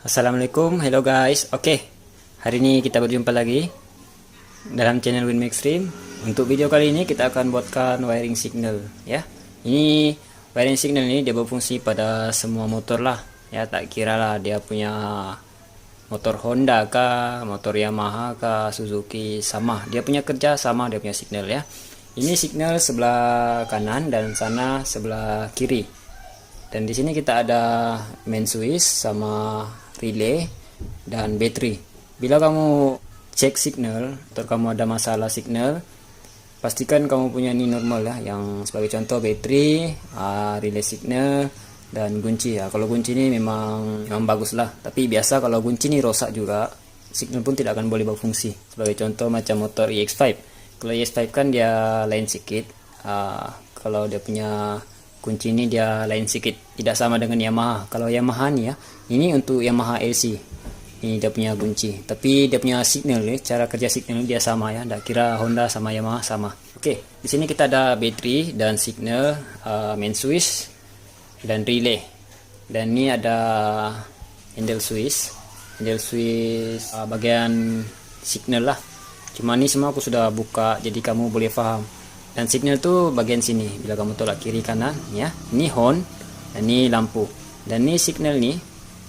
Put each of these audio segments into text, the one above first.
Assalamualaikum, hello guys. Oke, hari ini kita berjumpa lagi dalam channel Win Extreme. Untuk video kali ini kita akan buatkan wiring signal ya. Ini wiring signal ini dia berfungsi pada semua motor lah ya, tak kira lah dia punya motor Honda kah, motor Yamaha kah, Suzuki, sama. Dia punya kerja sama, dia punya signal ya. Ini signal sebelah kanan dan sana sebelah kiri. Dan di sini kita ada main switch sama relay dan baterai. Bila kamu cek signal atau kamu ada masalah signal, pastikan kamu punya ini normal ya. Yang sebagai contoh baterai, relay signal dan kunci ya. Kalau kunci ini memang bagus lah. Tapi biasa kalau kunci ini rosak juga, signal pun tidak akan boleh berfungsi. Sebagai contoh macam motor EX5. Kalau EX5 kan dia lain sedikit. Kalau dia punya kunci ini dia lain sedikit, tidak sama dengan Yamaha. Kalau Yamaha nih ya, ini untuk Yamaha LC, ini dia punya kunci, tapi dia punya signal ya, cara kerja signal dia sama ya, tidak kira Honda sama Yamaha sama. Oke, di sini kita ada baterai dan signal, main switch dan relay, dan ini ada handle switch bagian signal lah. Cuma ini semua aku sudah buka, jadi kamu boleh paham. Dan signal tuh bagian sini, bila kamu tolak kiri kanan ya, ini horn dan ini lampu, dan ini signal nih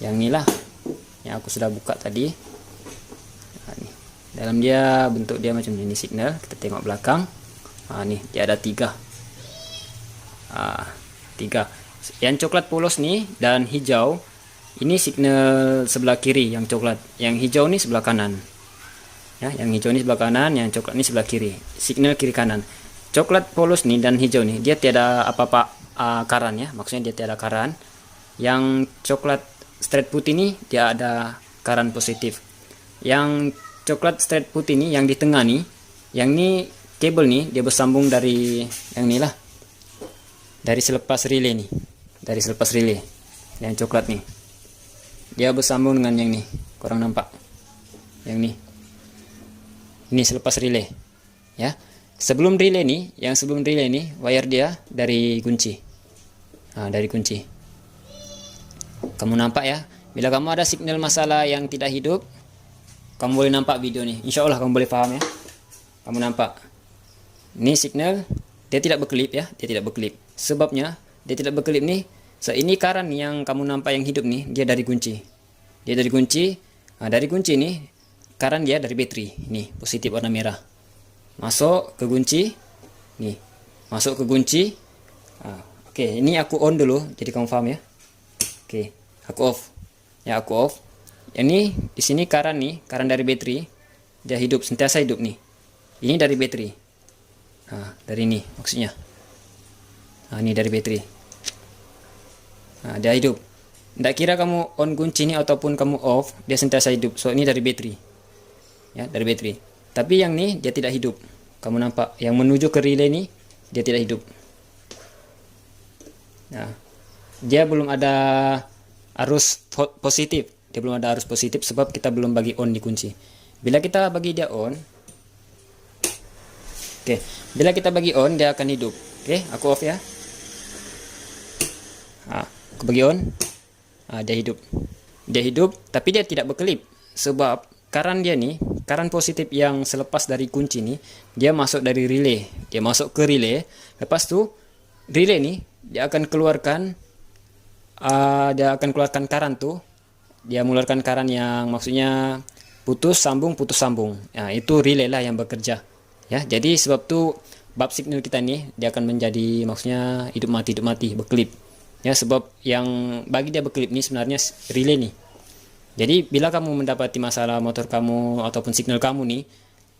yang inilah yang aku sudah buka tadi. Nah, nih dalam dia bentuk dia macam ini signal. Kita tengok belakang, nih dia ada tiga, yang coklat polos nih dan hijau ini signal sebelah kiri, yang coklat, yang hijau nih sebelah kanan ya, yang hijau ini sebelah kanan, yang coklat ini sebelah kiri, signal kiri kanan. Coklat polos nih dan hijau nih dia tiada apa-apa karan ya, maksudnya dia tiada karan. Yang coklat straight putih nih dia ada karan positif. Yang coklat straight putih nih yang di tengah nih, yang ini kabel nih dia bersambung dari yang inilah, dari selepas relay nih, dari selepas relay. Yang coklat nih dia bersambung dengan yang nih, kurang nampak yang nih, ini selepas relay ya. Sebelum relay nih, yang sebelum relay nih, wire dia dari kunci. Dari kunci. Kamu nampak ya? Bila kamu ada signal masalah yang tidak hidup, kamu boleh nampak video nih. Insya Allah kamu boleh paham ya. Kamu nampak. Ini signal, dia tidak berkelip ya. Dia tidak berkelip. Sebabnya, dia tidak berkelip nih. Ini karan yang kamu nampak yang hidup nih, dia dari kunci. Dia dari kunci. Dari kunci nih, karan dia dari baterai. Ini, positif warna merah. Masuk ke kunci nih, masuk ke kunci. Oke, ini aku on dulu jadi kamu paham ya. Oke, aku off ya, aku off. Ini di sini karan nih, karan dari baterai dia hidup, sentiasa hidup nih. Ini dari baterai, dari ini maksudnya, ini dari baterai. Dia hidup, tidak kira kamu on kunci ini ataupun kamu off, dia sentiasa hidup. So ini dari baterai ya, dari baterai. Tapi yang ini dia tidak hidup. Kamu nampak yang menuju ke relay ini dia tidak hidup. Nah, dia belum ada arus positif. Dia belum ada arus positif sebab kita belum bagi on di kunci. Bila kita bagi dia on, oke. Bila kita bagi on dia akan hidup. Oke, aku off ya. Aku bagi on. Dia hidup. Dia hidup, tapi dia tidak berkelip sebab karan dia nih, karan positif yang selepas dari kunci nih, dia masuk dari relay. Dia masuk ke relay. Lepas tu relay nih dia akan keluarkan karan tuh. Dia mengeluarkan karan yang maksudnya putus sambung. Nah, itu relay lah yang bekerja. Ya, jadi sebab tu bab signal kita nih dia akan menjadi maksudnya hidup mati, berkelip. Ya, sebab yang bagi dia berkelip nih sebenarnya relay nih. Jadi bila kamu mendapati masalah motor kamu ataupun signal kamu nih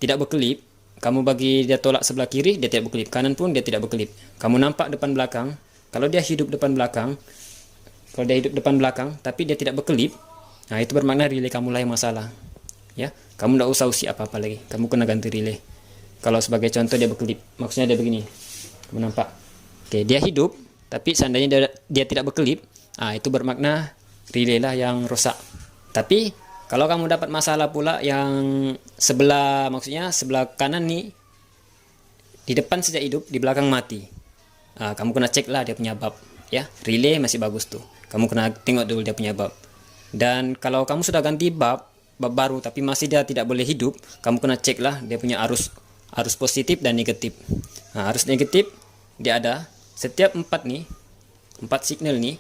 tidak berkelip, kamu bagi dia tolak sebelah kiri dia tidak berkelip, kanan pun dia tidak berkelip. Kamu nampak depan belakang, kalau dia hidup depan belakang, tapi dia tidak berkelip, nah itu bermakna relay kamu lah yang masalah. Ya, kamu tidak usah usi apa-apa lagi, kamu kena ganti relay. Kalau sebagai contoh dia berkelip, maksudnya dia begini, kamu nampak. Oke, dia hidup, tapi seandainya dia tidak berkelip, itu bermakna relay lah yang rusak. Tapi kalau kamu dapat masalah pula yang sebelah, maksudnya sebelah kanan nih, di depan saja hidup, di belakang mati, kamu kena cek lah dia punya bab ya. Relay masih bagus tuh, kamu kena tengok dulu dia punya bab. Dan kalau kamu sudah ganti bab baru tapi masih dia tidak boleh hidup, kamu kena cek lah dia punya arus positif dan negatif. Nah, arus negatif dia ada setiap 4 signal nih,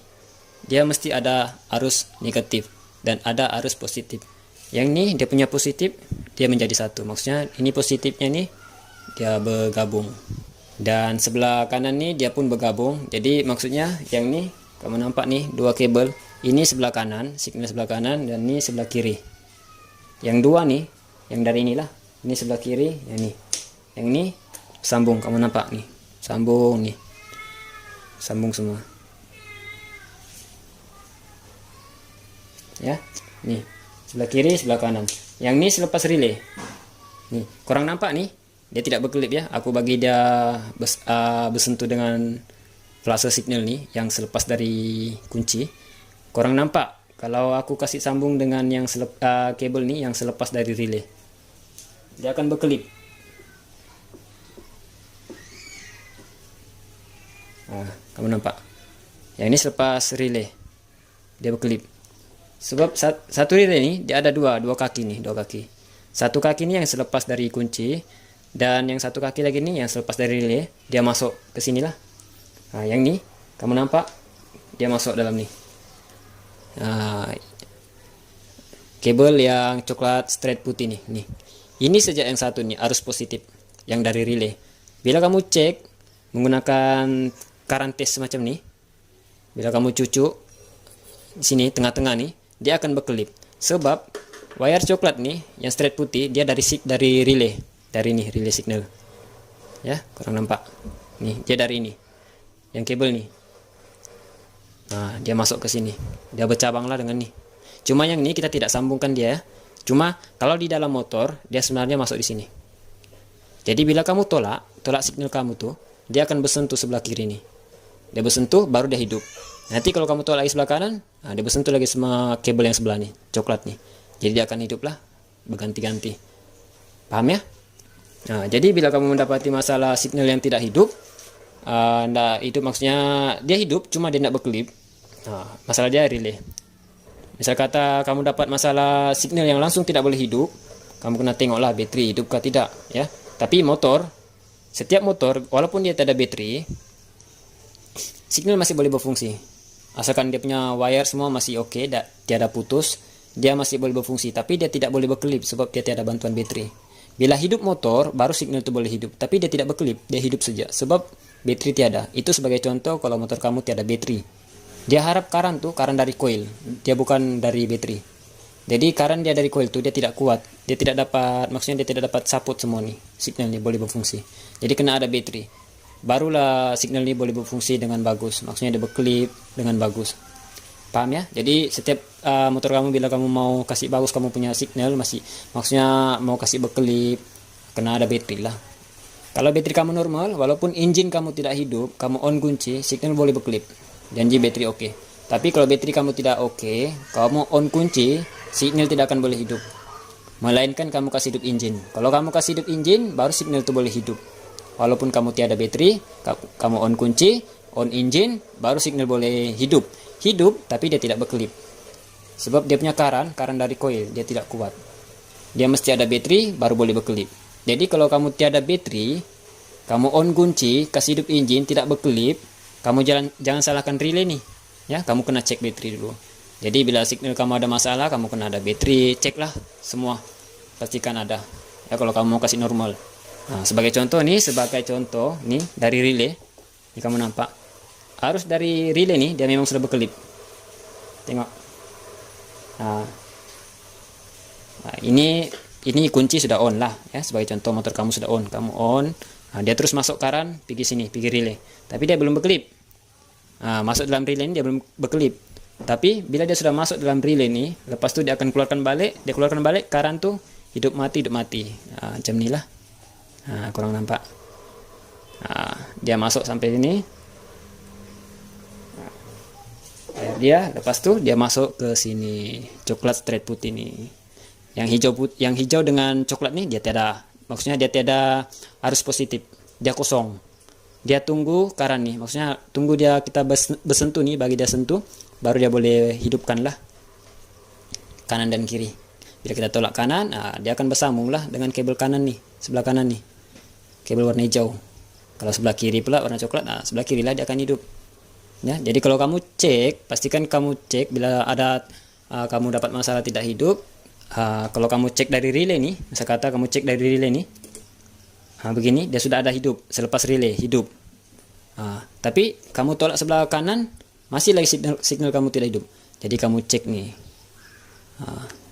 dia mesti ada arus negatif dan ada arus positif. Yang ini dia punya positif, dia menjadi satu. Maksudnya ini positifnya nih dia bergabung. Dan sebelah kanan nih dia pun bergabung. Jadi maksudnya yang ini kamu nampak nih dua kabel. Ini sebelah kanan, signal sebelah kanan, dan ini sebelah kiri. Yang dua nih, yang dari inilah, ini sebelah kiri, yang ini sambung, kamu nampak nih, sambung nih, sambung semua. Ya, nih sebelah kiri, sebelah kanan. Yang ini selepas relay, nih, kurang nampak nih, dia tidak berkelip ya. Aku bagi dia bersentuh dengan flase signal nih, yang selepas dari kunci. Kurang nampak kalau aku kasih sambung dengan yang kabel nih yang selepas dari relay. Dia akan berkelip. Nah, kamu nampak. Yang ini selepas relay. Dia berkelip. Sebab satu relay ini dia ada dua kaki nih, dua kaki. Satu kaki ini yang selepas dari kunci, dan yang satu kaki lagi nih yang selepas dari relay, dia masuk ke sinilah. Nah, yang ini kamu nampak dia masuk dalam nih. Kabel yang coklat straight putih nih. Ini saja yang satu nih, arus positif yang dari relay. Bila kamu cek menggunakan current test semacam nih, bila kamu cucuk di sini tengah-tengah nih, dia akan berkelip. Sebab wire coklat nih yang straight putih dia dari relay, dari nih relay signal. Ya, kurang nampak. Nih, dia dari ini. Yang kabel nih. Nah, dia masuk ke sini. Dia bercabang lah dengan nih. Cuma yang ini kita tidak sambungkan dia ya. Cuma kalau di dalam motor, dia sebenarnya masuk di sini. Jadi bila kamu tolak signal kamu tuh, dia akan bersentuh sebelah kiri nih. Dia bersentuh, baru dia hidup. Nanti kalau kamu tolak lagi sebelah kanan, nah dia bersentuh lagi sama kabel yang sebelah nih, coklat nih. Jadi dia akan hidup lah, berganti-ganti. Paham ya? Nah, jadi bila kamu mendapati masalah signal yang tidak hidup, maksudnya dia hidup, cuma dia tidak berkelip. Nah, masalah dia relay. Misal kata kamu dapat masalah signal yang langsung tidak boleh hidup, kamu kena tengoklah bateri hidupkah tidak ya. Tapi setiap motor walaupun dia tidak ada bateri, signal masih boleh berfungsi. Asalkan dia punya wire semua masih oke, tiada putus, dia masih boleh berfungsi. Tapi dia tidak boleh berkelip sebab dia tiada bantuan bateri. Bila hidup motor, baru signal itu boleh hidup. Tapi dia tidak berkelip, dia hidup saja sebab bateri tiada. Itu sebagai contoh kalau motor kamu tiada bateri. Dia harap current dari coil, dia bukan dari bateri. Jadi current dia dari coil tuh dia tidak kuat, dia tidak dapat support semua nih, signal ini boleh berfungsi. Jadi kena ada bateri, barulah signal ini boleh berfungsi dengan bagus. Maksudnya dia berkelip dengan bagus. Paham ya? Jadi setiap motor kamu bila kamu mau kasih bagus kamu punya signal maksudnya mau kasih berkelip, kena ada bateri lah. Kalau bateri kamu normal, walaupun engine kamu tidak hidup, kamu on kunci, signal boleh berkelip. Janji bateri oke. Tapi kalau bateri kamu tidak oke, kamu on kunci, signal tidak akan boleh hidup. Melainkan kamu kasih hidup engine. Kalau kamu kasih hidup engine, baru signal itu boleh hidup. Walaupun kamu tiada bateri, kamu on kunci, on engine, baru signal boleh hidup. Hidup, tapi dia tidak berkelip. Sebab dia punya current dari coil, dia tidak kuat. Dia mesti ada bateri, baru boleh berkelip. Jadi kalau kamu tiada bateri, kamu on kunci, kasih hidup engine, tidak berkelip, kamu jangan salahkan relay nih. Ya, kamu kena cek bateri dulu. Jadi bila signal kamu ada masalah, kamu kena ada bateri, ceklah semua. Pastikan ada. Ya kalau kamu mau kasih normal. Nah, sebagai contoh nih dari relay. Ini kamu nampak. Arus dari relay nih dia memang sudah berkelip. Tengok. Nah, ini kunci sudah on lah ya, sebagai contoh motor kamu sudah on, kamu on. Nah, dia terus masuk current pergi relay. Tapi dia belum berkelip. Nah, masuk dalam relay ini dia belum berkelip. Tapi bila dia sudah masuk dalam relay ini, lepas tu dia akan keluarkan balik, current tuh hidup mati. Nah, macam inilah. Nah, kurang nampak. Nah, dia masuk sampai sini. Nah, lepas tu dia masuk ke sini, coklat straight putih nih. Yang hijau dengan coklat nih dia tiada. Maksudnya dia tiada arus positif, dia kosong. Dia tunggu current nih, maksudnya tunggu kita bersentuh nih, bagi dia sentuh, baru dia boleh hidupkan lah. kanan dan kiri. Bila kita tolak kanan, dia akan bersambung lah dengan kabel kanan nih, sebelah kanan nih, kabel warna hijau. Kalau sebelah kiri pula warna coklat, sebelah kiri lah dia akan hidup. Ya, jadi kalau kamu cek, pastikan kamu cek bila ada kamu dapat masalah tidak hidup. Kalau kamu cek dari relay nih, misal kata kamu cek dari relay nih, begini dia sudah ada hidup selepas relay hidup. Tapi kamu tolak sebelah kanan, masih lagi signal kamu tidak hidup. Jadi kamu cek nih,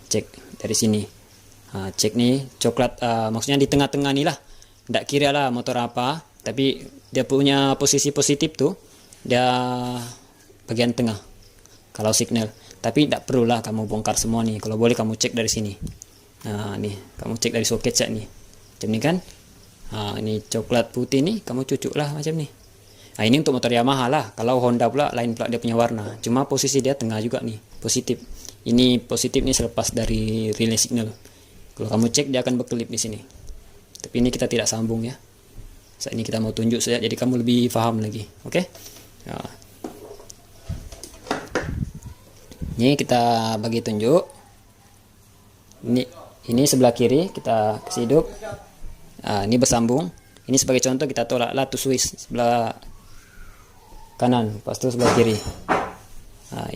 cek dari sini, cek nih coklat, maksudnya di tengah-tengah nih lah, tidak kira lah motor apa, tapi dia punya posisi positif tuh, dia bagian tengah kalau signal. Tapi tidak perlulah kamu bongkar semua nih, kalau boleh kamu cek dari sini. Nih kamu cek dari soket set nih, macam ini kan. Ini coklat putih nih, kamu cucuk lah macam nih. Ini untuk motor Yamaha lah. Kalau Honda pula lain pula dia punya warna, cuma posisi dia tengah juga nih, positif. Ini positif nih selepas dari relay signal. Kalau kamu cek dia akan berkelip di sini. Tapi ini kita tidak sambung ya. Saat ini kita mau tunjuk saja, jadi kamu lebih paham lagi. Oke? Ini kita bagi tunjuk. Ini sebelah kiri kita kasih hidup. Ini bersambung. Ini sebagai contoh kita tolaklah to switch sebelah kanan, lepas itu sebelah kiri.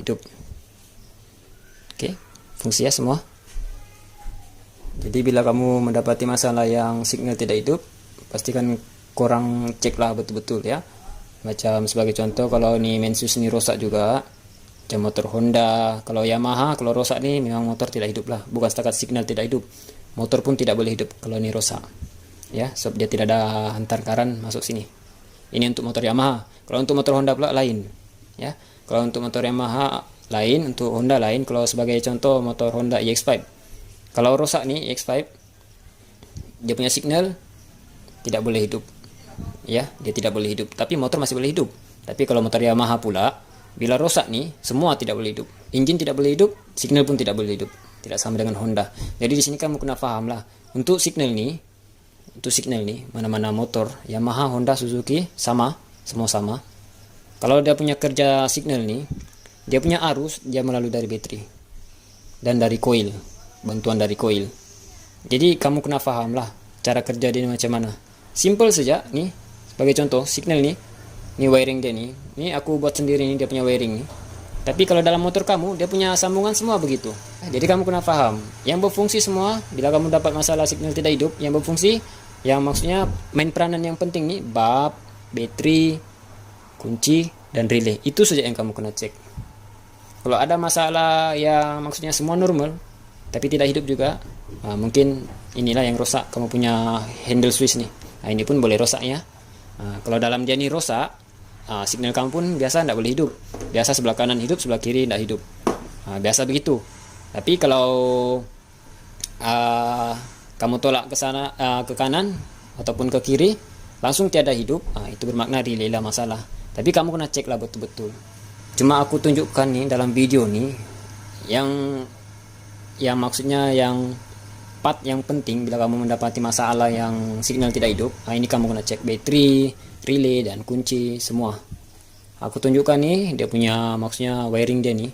Hidup. Oke, fungsi ya semua. Jadi bila kamu mendapati masalah yang signal tidak hidup, pastikan korang ceklah betul-betul ya. Macam sebagai contoh, kalau ini main switch ini rosak juga, macam motor Honda. Kalau Yamaha kalau rosak nih memang motor tidak hidup lah, bukan setakat signal tidak hidup, motor pun tidak boleh hidup kalau ini rosak ya, sebab dia tidak ada hantar karan masuk sini. Ini untuk motor Yamaha. Kalau untuk motor Honda pula lain ya. Kalau untuk motor Yamaha lain, untuk Honda lain. Kalau sebagai contoh motor Honda EX5, kalau rosak nih EX5, dia punya signal tidak boleh hidup ya, dia tidak boleh hidup, tapi motor masih boleh hidup. Tapi kalau motor Yamaha pula, bila rosak nih semua tidak boleh hidup, engine tidak boleh hidup, signal pun tidak boleh hidup. Tidak sama dengan Honda. Jadi di sini kamu kena paham lah. Untuk signal nih, mana-mana motor Yamaha, Honda, Suzuki sama, semua sama. Kalau dia punya kerja signal nih, dia punya arus dia melalui dari baterai dan dari coil, bantuan dari coil. Jadi kamu kena paham lah cara kerja dia macam mana. Simple saja nih. Sebagai contoh signal nih, ini wiring dia nih. Ini aku buat sendiri nih, dia punya wiring nih. Tapi kalau dalam motor kamu, dia punya sambungan semua begitu. Jadi kamu kena paham. Yang berfungsi semua, bila kamu dapat masalah signal tidak hidup, yang berfungsi, yang maksudnya main peranan yang penting nih, bab, baterai, kunci, dan relay. Itu saja yang kamu kena cek. Kalau ada masalah yang maksudnya semua normal, tapi tidak hidup juga, mungkin inilah yang rusak. Kamu punya handle switch nih. Ini pun boleh rusak ya. Kalau dalam dia ini rusak, signal kamu pun biasa tidak boleh hidup. Biasa sebelah kanan hidup, sebelah kiri tidak hidup. Biasa begitu. Tapi kalau kamu tolak ke sana, ke kanan ataupun ke kiri, langsung tiada hidup, itu bermakna relay lah masalah. Tapi kamu kena cek lah betul-betul. Cuma aku tunjukkan nih dalam video nih yang maksudnya yang part yang penting bila kamu mendapati masalah yang signal tidak hidup. Ini kamu kena cek baterai, relay, dan kunci semua. Aku tunjukkan nih dia punya maksudnya wiring dia nih,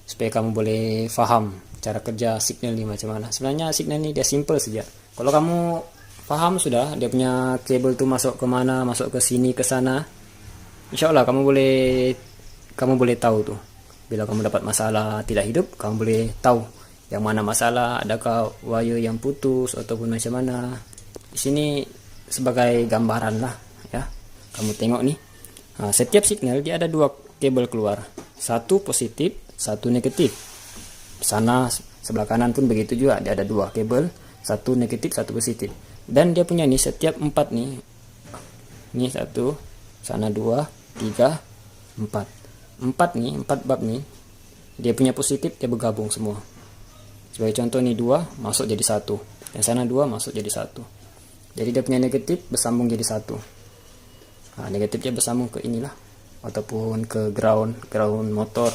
supaya kamu boleh paham cara kerja signal nih macam mana. Sebenarnya signal nih dia simple saja. Kalau kamu paham sudah dia punya kabel tuh masuk ke mana, masuk ke sini, ke sana, insya Allah kamu boleh tahu tuh. Bila kamu dapat masalah tidak hidup, kamu boleh tahu yang mana masalah, adakah wire yang putus ataupun macam mana. Di sini sebagai gambaran lah ya. Kamu tengok nih, setiap signal dia ada dua kabel keluar, satu positif, satu negatif. Sana sebelah kanan pun begitu juga, dia ada dua kabel, satu negatif, satu positif. Dan dia punya nih setiap empat nih, ini satu, sana dua, tiga, empat nih, empat bab nih, dia punya positif dia bergabung semua. Sebagai contoh nih dua masuk jadi satu, yang sana dua masuk jadi satu. Jadi dia punya negatif bersambung jadi satu. Negatifnya bersambung ke inilah, ataupun ke ground motor,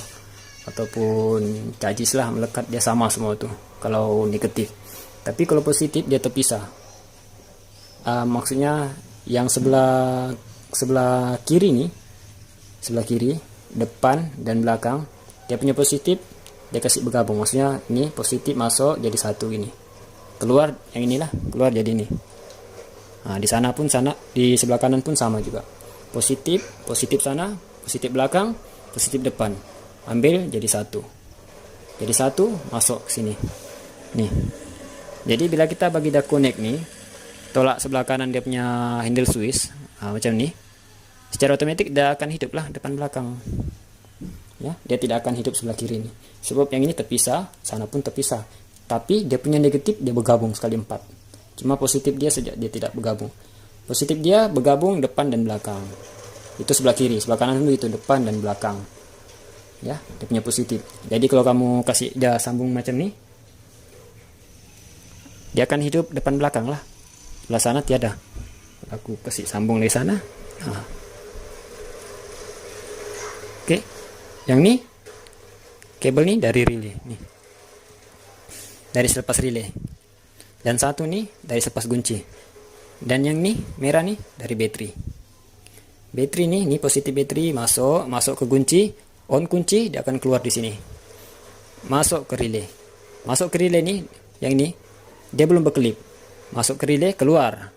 ataupun cajis lah melekat, dia sama semua tuh kalau negatif. Tapi kalau positif dia terpisah. Maksudnya yang sebelah kiri nih, sebelah kiri, depan dan belakang, dia punya positif dia kasih bergabung, maksudnya ini positif masuk jadi satu ini, keluar yang inilah keluar jadi ini. Nah, di sana pun di sebelah kanan pun sama juga, positif sana, positif belakang, positif depan, ambil jadi satu masuk ke sini nih. Jadi bila kita bagi dah connect nih, tolak sebelah kanan dia punya handle switch, macam nih, secara otomatis dia akan hidup lah depan belakang ya, dia tidak akan hidup sebelah kiri nih, sebab yang ini terpisah, sana pun terpisah, tapi dia punya negatif dia bergabung sekali 4. Cuma positif dia sejak dia tidak bergabung, positif dia bergabung depan dan belakang, itu sebelah kiri, sebelah kanan itu depan dan belakang ya, dia punya positif. Jadi kalau kamu kasih dia sambung macam nih, dia akan hidup depan belakang lah, sebelah sana tiada. Aku kasih sambung dari sana. Oke, yang ini kabel nih dari relay nih, dari selepas relay, dan satu nih dari selepas kunci, dan yang ini merah nih dari baterai nih positif baterai masuk ke kunci, on kunci, dia akan keluar di sini, masuk ke relay nih, yang ini dia belum berkelip, masuk ke relay, keluar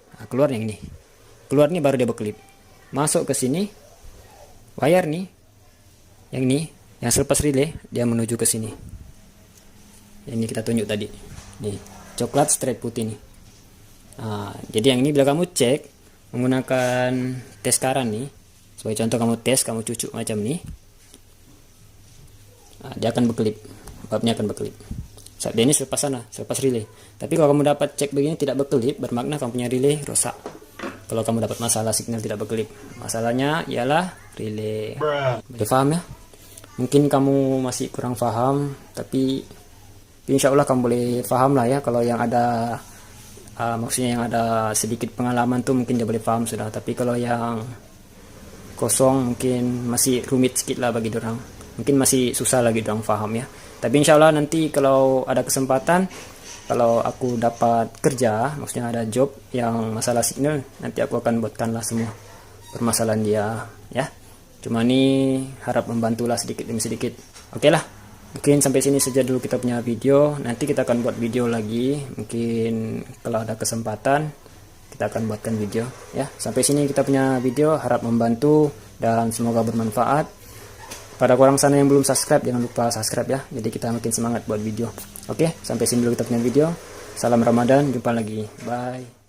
yang ini, keluar nih baru dia berkelip, masuk ke sini, wire nih, yang ini yang selepas relay dia menuju ke sini. Ini kita tunjuk tadi nih, coklat strip putih nih. Jadi yang ini bila kamu cek menggunakan tes karan nih, sebagai contoh kamu cucuk macam ini, dia akan berkelip, babnya akan berkelip. Dia ini selepas relay. Tapi kalau kamu dapat cek begini tidak berkelip, bermakna kamu punya relay rusak. Kalau kamu dapat masalah signal tidak berkelip, masalahnya ialah relay. Boleh paham ya? Mungkin kamu masih kurang paham, tapi insya Allah kamu boleh paham lah ya. Kalau yang ada maksudnya yang ada sedikit pengalaman tuh mungkin dia boleh paham sudah. Tapi kalau yang kosong mungkin masih rumit sedikit lah bagi dorang, mungkin masih susah lagi dorang paham ya. Tapi insya Allah nanti kalau ada kesempatan, kalau aku dapat kerja, maksudnya ada job yang masalah signal, nanti aku akan buatkanlah semua permasalahan dia ya. Cuma ini harap membantulah sedikit demi sedikit. Oke lah, mungkin sampai sini saja dulu kita punya video. Nanti kita akan buat video lagi, mungkin kalau ada kesempatan kita akan buatkan video ya. Sampai sini kita punya video, harap membantu dan semoga bermanfaat. Pada orang sana yang belum subscribe, jangan lupa subscribe ya, jadi kita makin semangat buat video. Oke, sampai sini dulu kita punya video. Salam Ramadan, jumpa lagi, bye.